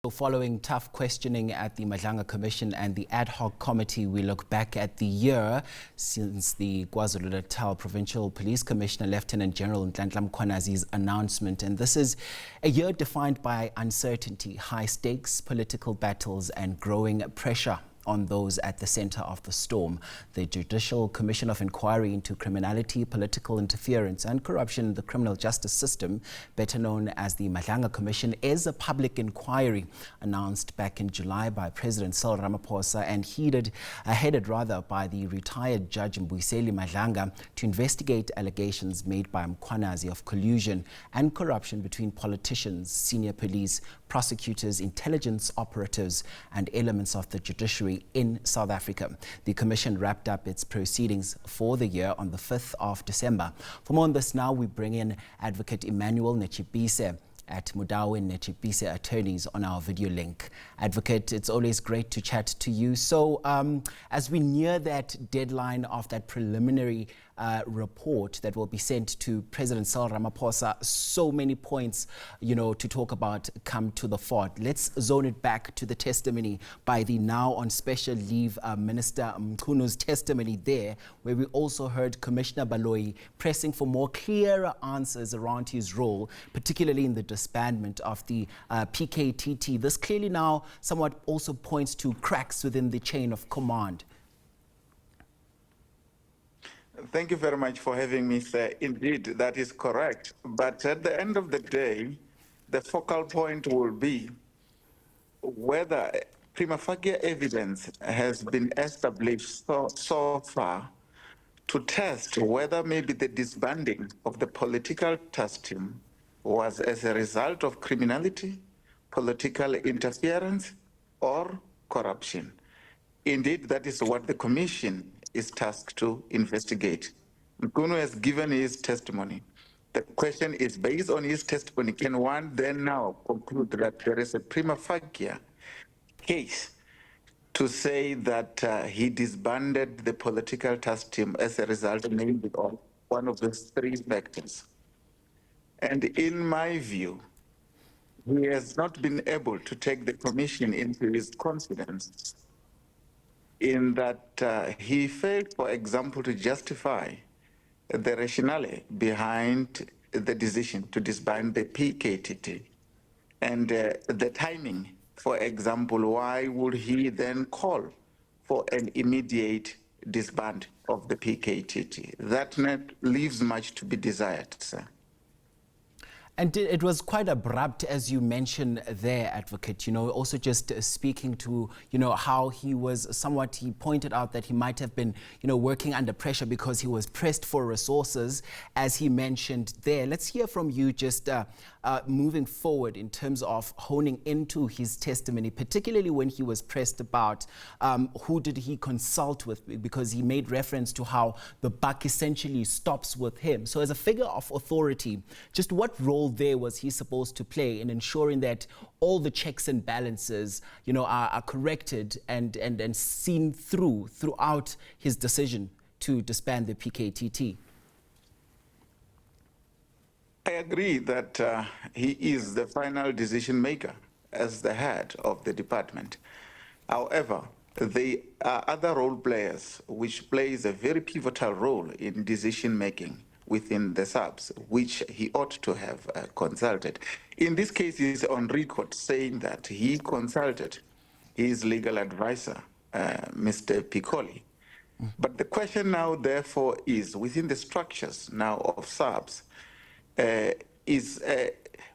So following tough questioning at the Madlanga Commission and the Ad Hoc Committee, we look back at the year since the KwaZulu-Natal Provincial Police Commissioner, Lieutenant General Nhlanhla Mkhwanazi's announcement. And this is a year defined by uncertainty, high stakes, political battles, and growing pressure on those at the center of the storm. The Judicial Commission of Inquiry into Criminality, Political Interference and Corruption in the Criminal Justice System, better known as the Madlanga Commission, is a public inquiry announced back in July by President Cyril Ramaphosa and headed by the retired Judge Mbuyiseli Madlanga to investigate allegations made by Mkhwanazi of collusion and corruption between politicians, senior police, prosecutors, intelligence operatives and elements of the judiciary in South Africa. The Commission wrapped up its proceedings for the year on the 5th of December. For more on this now, we bring in Advocate Emmanuel Nechipise at Mudau and Nechipise Attorneys on our video link. Advocate, it's always great to chat to you. So as we near that deadline of that preliminary report that will be sent to President Cyril Ramaphosa, so many points, to talk about come to the fore. Let's zone it back to the testimony by the now on special leave Minister Mkhwanazi's testimony there, where we also heard Commissioner Baloyi pressing for more clearer answers around his role, particularly in the disbandment of the PKTT. This clearly now somewhat also points to cracks within the chain of command. Thank you very much for having me, sir. Indeed, that is correct. But at the end of the day, the focal point will be whether prima facie evidence has been established so far to test whether maybe the disbanding of the political task team was as a result of criminality, political interference, or corruption. Indeed, that is what the Commission is tasked to investigate. Mkhwanazi has given his testimony. The question is, based on his testimony, can one then now conclude that there is a prima facie case to say that he disbanded the political task team as a result maybe of one of those three factors? And in my view, he has not been able to take the Commission into his confidence in that he failed, for example, to justify the rationale behind the decision to disband the PKTT and the timing. For example, why would he then call for an immediate disband of the PKTT? That leaves much to be desired, sir. And it was quite abrupt, as you mentioned there, Advocate, also just speaking to, how he pointed out that he might have been, working under pressure because he was pressed for resources, as he mentioned there. Let's hear from you just moving forward in terms of honing into his testimony, particularly when he was pressed about who did he consult with, because he made reference to how the buck essentially stops with him. So as a figure of authority, just what role there was he supposed to play in ensuring that all the checks and balances, are corrected and seen throughout his decision to disband the PKTT? I agree that he is the final decision maker as the head of the department. However, there are other role players which plays a very pivotal role in decision making within the SABs, which he ought to have consulted. In this case, he's on record saying that he consulted his legal advisor, Mr. Piccoli. But the question now, therefore, is within the structures now of SABs,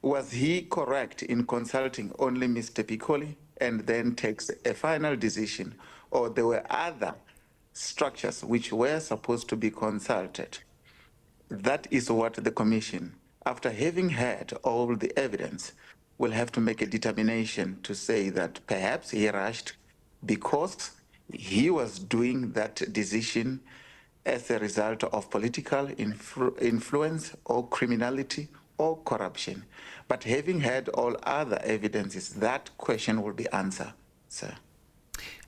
was he correct in consulting only Mr. Piccoli and then takes a final decision, or there were other structures which were supposed to be consulted? That is what the Commission, after having heard all the evidence, will have to make a determination to say that perhaps he rushed because he was doing that decision as a result of political influence or criminality or corruption. But having heard all other evidences, that question will be answered, sir.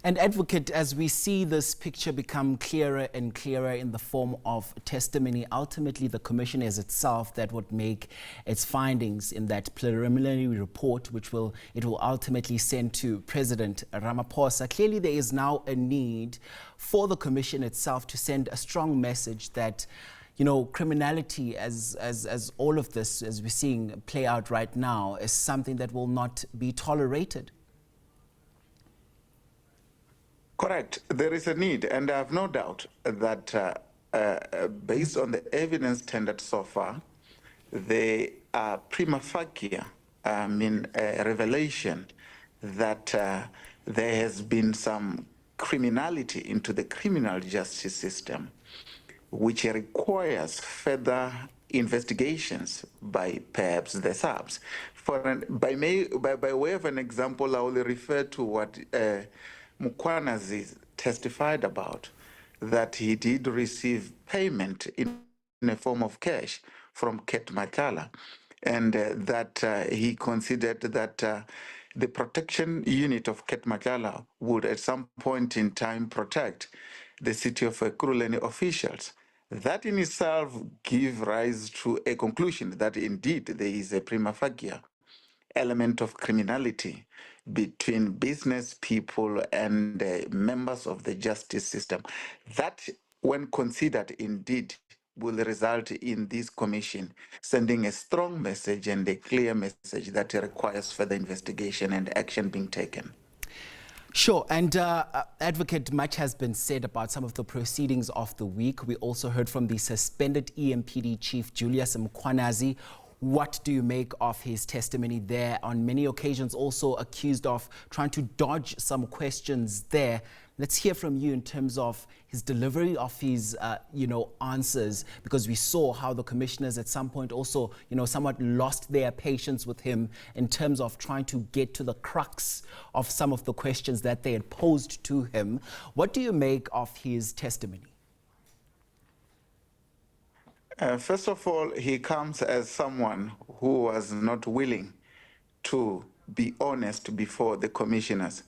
And advocate, as we see this picture become clearer and clearer in the form of testimony, ultimately the commission is itself that would make its findings in that preliminary report, which it will ultimately send to President Ramaphosa. Clearly there is now a need for the commission itself to send a strong message that, you know, criminality, as all of this, as we're seeing play out right now, is something that will not be tolerated. Correct. There is a need, and I have no doubt that based on the evidence tendered so far, there are prima facie, revelation that there has been some criminality into the criminal justice system, which requires further investigations by perhaps the SABs. By way of an example, I will refer to what Mkhwanazi testified about, that he did receive payment in a form of cash from Nhlanhla, and that he considered that the protection unit of Nhlanhla would at some point in time protect the city of Ekurhuleni officials. That in itself gives rise to a conclusion that indeed there is a prima facie element of criminality between business people and members of the justice system. That, when considered, indeed will result in this commission sending a strong message and a clear message that requires further investigation and action being taken. Sure, and Advocate, much has been said about some of the proceedings of the week. We also heard from the suspended EMPD chief, Julius Mkhwanazi. What do you make of his testimony there? On many occasions also accused of trying to dodge some questions there. Let's hear from you in terms of his delivery of his, answers, because we saw how the commissioners at some point also, somewhat lost their patience with him in terms of trying to get to the crux of some of the questions that they had posed to him. What do you make of his testimony? First of all, he comes as someone who was not willing to be honest before the commissioners.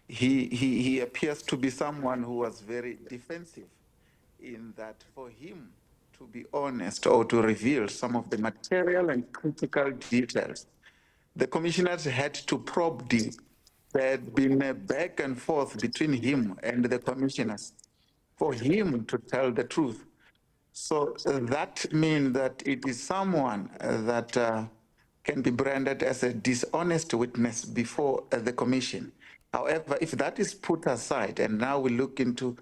He appears to be someone who was very defensive in that for him to be honest or to reveal some of the material and critical details, the commissioners had to probe deep. There had been a back and forth between him and the commissioners for him to tell the truth. So that means that it is someone that can be branded as a dishonest witness before the commission. However, if that is put aside and now we look into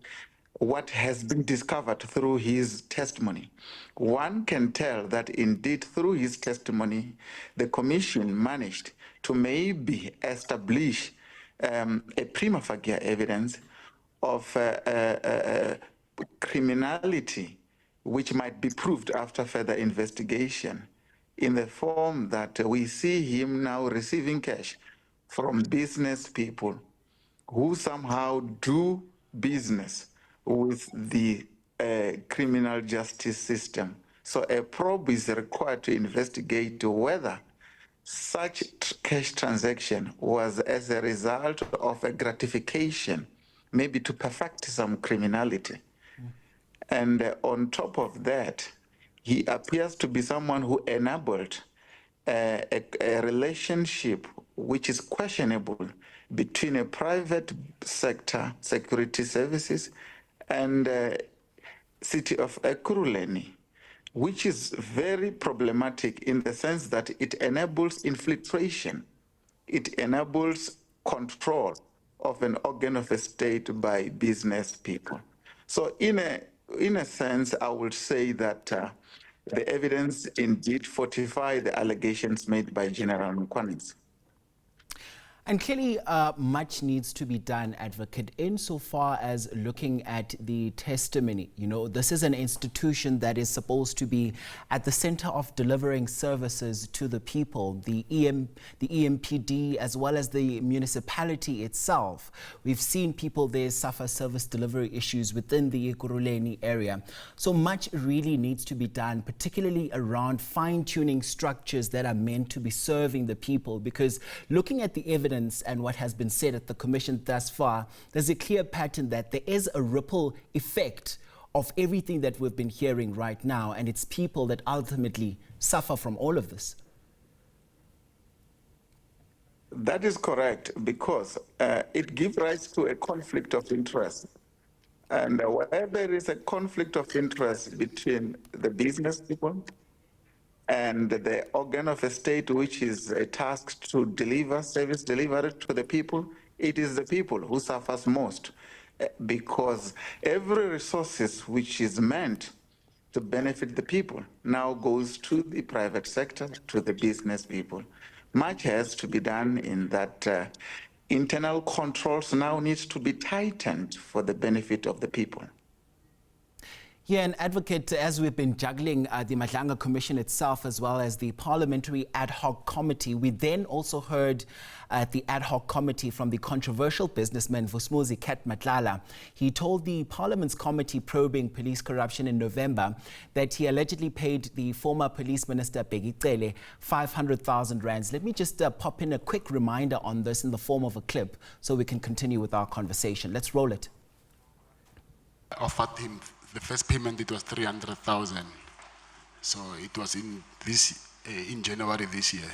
what has been discovered through his testimony, one can tell that indeed through his testimony, the commission managed to maybe establish a prima facie evidence of criminality which might be proved after further investigation, in the form that we see him now receiving cash from business people who somehow do business with the criminal justice system. So a probe is required to investigate whether such cash transaction was as a result of a gratification, maybe to perfect some criminality. And on top of that, he appears to be someone who enabled a relationship which is questionable between a private sector, security services, and city of Ekurhuleni, which is very problematic in the sense that it enables infiltration. It enables control of an organ of a state by business people. So in a sense, I would say that the evidence indeed fortify the allegations made by General Mkhwanazi. And clearly, much needs to be done, Advocate, insofar as looking at the testimony. You know, this is an institution that is supposed to be at the center of delivering services to the people, the EMPD, as well as the municipality itself. We've seen people there suffer service delivery issues within the Ekurhuleni area. So much really needs to be done, particularly around fine-tuning structures that are meant to be serving the people, because looking at the evidence evidence and what has been said at the commission thus far, there's a clear pattern that there is a ripple effect of everything that we've been hearing right now, and it's people that ultimately suffer from all of this. That is correct, because it gives rise to a conflict of interest. And where there is a conflict of interest between the business people and the organ of a state which is tasked to deliver service delivery to the people, it is the people who suffers most, because every resources which is meant to benefit the people now goes to the private sector, to the business people. Much has to be done in that internal controls now needs to be tightened for the benefit of the people. Yeah, an advocate, as we've been juggling the Madlanga Commission itself as well as the Parliamentary Ad Hoc Committee, we then also heard at the Ad Hoc Committee from the controversial businessman Mbuyiseli Madlanga. He told the Parliament's committee probing police corruption in November that he allegedly paid the former police minister Mbuyiseli 500,000 rands. Let me just pop in a quick reminder on this in the form of a clip so we can continue with our conversation. Let's roll it. I offered him the first payment, it was 300,000. So it was in January this year.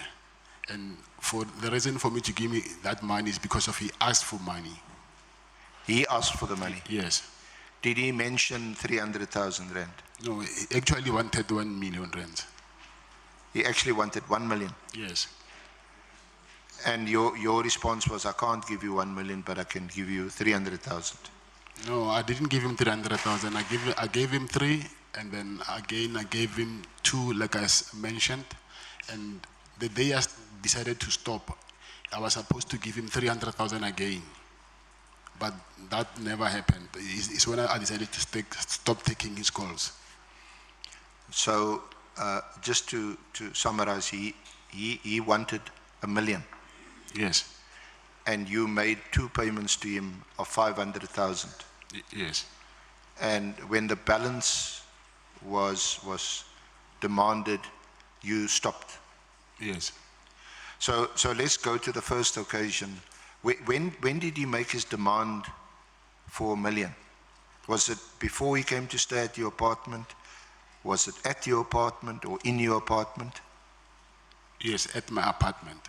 And for the reason for me to give me that money is because of he asked for money. He asked for the money? Yes. Did he mention 300,000 rand? No, he actually wanted 1 million rand. He actually wanted 1 million? Yes. And your response was, I can't give you 1 million, but I can give you 300,000. No, I didn't give him 300,000. I gave him 3, and then again I gave him 2, like I mentioned. And the day I decided to stop, I was supposed to give him 300,000 again, but that never happened. It's when I decided to stop taking his calls. So, just to summarize, he wanted 1 million. Yes. And you made 2 payments to him of 500,000. Yes. And when the balance was demanded, you stopped. Yes. So let's go to the first occasion. When did he make his demand for 1 million? Was it before he came to stay at your apartment? Was it at your apartment or in your apartment? Yes, at my apartment.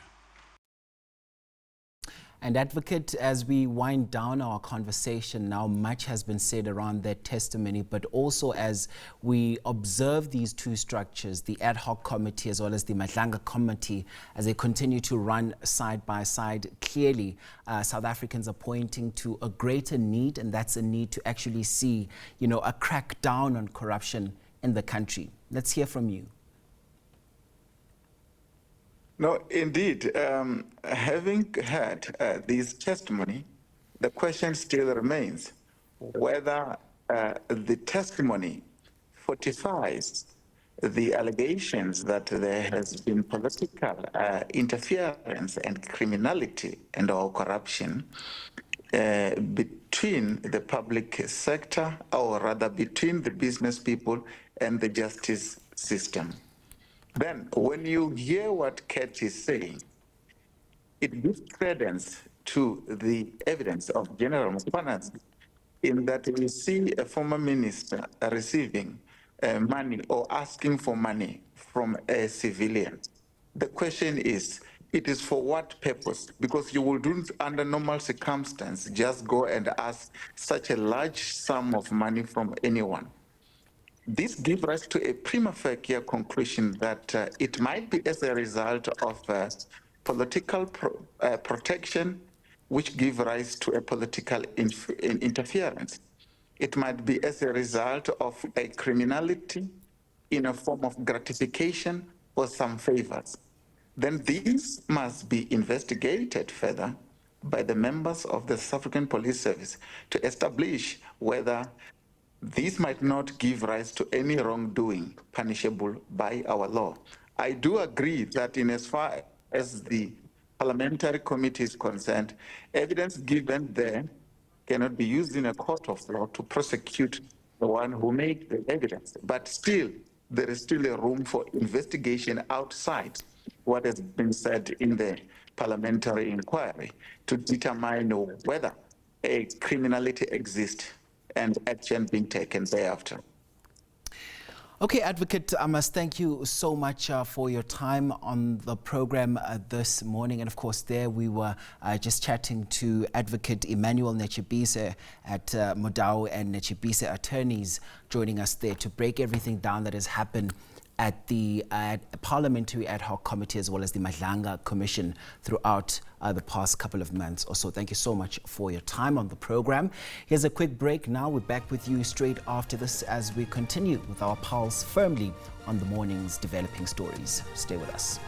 And advocate, as we wind down our conversation now, much has been said around that testimony, but also as we observe these two structures, the Ad Hoc Committee as well as the Madlanga Committee, as they continue to run side by side, clearly South Africans are pointing to a greater need, and that's a need to actually see, a crackdown on corruption in the country. Let's hear from you. No, indeed. Having heard this testimony, the question still remains whether the testimony fortifies the allegations that there has been political interference and criminality and or corruption between the public sector, or rather between the business people and the justice system. Then, when you hear what Kat is saying, it gives credence to the evidence of General Mkhwanazi, in that we see a former minister receiving money or asking for money from a civilian. The question is, it is for what purpose? Because you wouldn't, under normal circumstances, just go and ask such a large sum of money from anyone. This gives rise to a prima facie conclusion that it might be as a result of political protection, which give rise to a political interference. It might be as a result of a criminality in a form of gratification for some favors. Then these must be investigated further by the members of the South African Police Service to establish whether this might not give rise to any wrongdoing punishable by our law. I do agree that in as far as the parliamentary committee is concerned, evidence given there cannot be used in a court of law to prosecute the one who made the evidence. But still, there is still a room for investigation outside what has been said in the parliamentary inquiry to determine whether a criminality exists and action being taken thereafter. Okay, Advocate, I must thank you so much for your time on the program this morning. And of course, there we were just chatting to Advocate Emmanuel Nechibise at Modao and Nechibise attorneys, joining us there to break everything down that has happened at the Parliamentary Ad Hoc Committee as well as the Madlanga Commission throughout the past couple of months or so. Thank you so much for your time on the program. Here's a quick break now. We're back with you straight after this as we continue with our pulse firmly on the morning's developing stories. Stay with us.